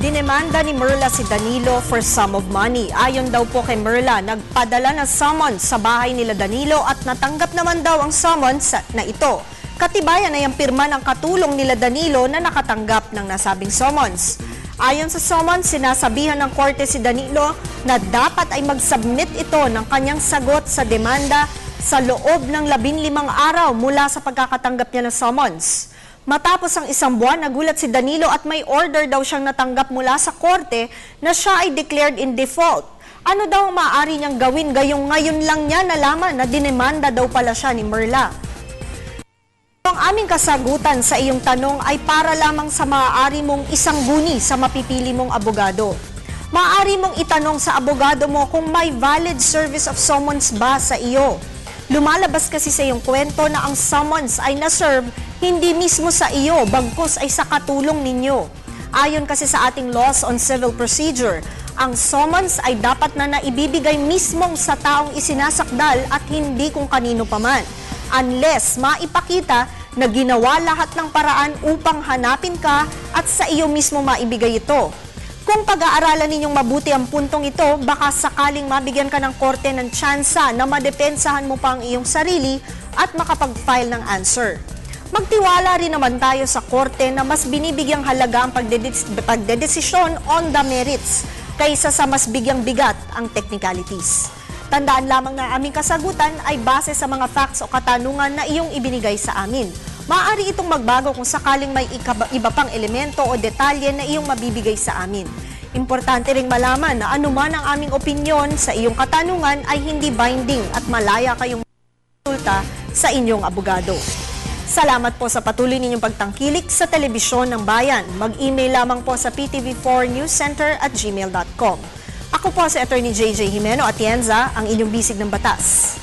Dinemanda ni Myrla si Danilo for sum of money. Ayon daw po kay Myrla, nagpadala ng summons sa bahay nila Danilo at natanggap naman daw ang summons na ito. Katibayan ay ang pirma ng katulong nila Danilo na nakatanggap ng nasabing summons. Ayon sa summons, sinasabihan ng korte si Danilo na dapat ay mag-submit ito ng kanyang sagot sa demanda sa loob ng 15 araw mula sa pagkakatanggap niya ng summons. Matapos ang isang buwan, nagulat si Danilo at may order daw siyang natanggap mula sa korte na siya ay declared in default. Ano daw ang maaari niyang gawin gayong ngayon lang niya nalaman na dinemanda daw pala siya ni Myrla? Ang aming kasagutan sa iyong tanong ay para lamang sa maaari mong isang guni sa mapipili mong abogado. Maaari mong itanong sa abogado mo kung may valid service of summons ba sa iyo. Lumalabas kasi sa iyong kwento na ang summons ay na-serve hindi mismo sa iyo, bagkus ay sa katulong ninyo. Ayon kasi sa ating laws on civil procedure, ang summons ay dapat na naibibigay mismong sa taong isinasakdal at hindi kung kanino paman. Unless maipakita na ginawa lahat ng paraan upang hanapin ka at sa iyo mismo maibigay ito. Kung pag-aaralan ninyong mabuti ang puntong ito, baka sakaling mabigyan ka ng korte ng tsansa na madepensahan mo pa ang iyong sarili at makapag-file ng answer. Magtiwala rin naman tayo sa korte na mas binibigyang halaga ang pagdedesisyon on the merits kaysa sa mas bigyang bigat ang technicalities. Tandaan lamang na aming kasagutan ay base sa mga facts o katanungan na iyong ibinigay sa amin. Maaari itong magbago kung sakaling may iba pang elemento o detalye na iyong mabibigay sa amin. Importante ring malaman na anuman ang aming opinyon sa iyong katanungan ay hindi binding at malaya kayong konsulta sa inyong abogado. Salamat po sa patuloy ninyong pagtangkilik sa Telebisyon ng Bayan. Mag-email lamang po sa ptv4newscenter@gmail.com. Ako po si Attorney JJ Jimeno Atienza, ang inyong bisig ng batas.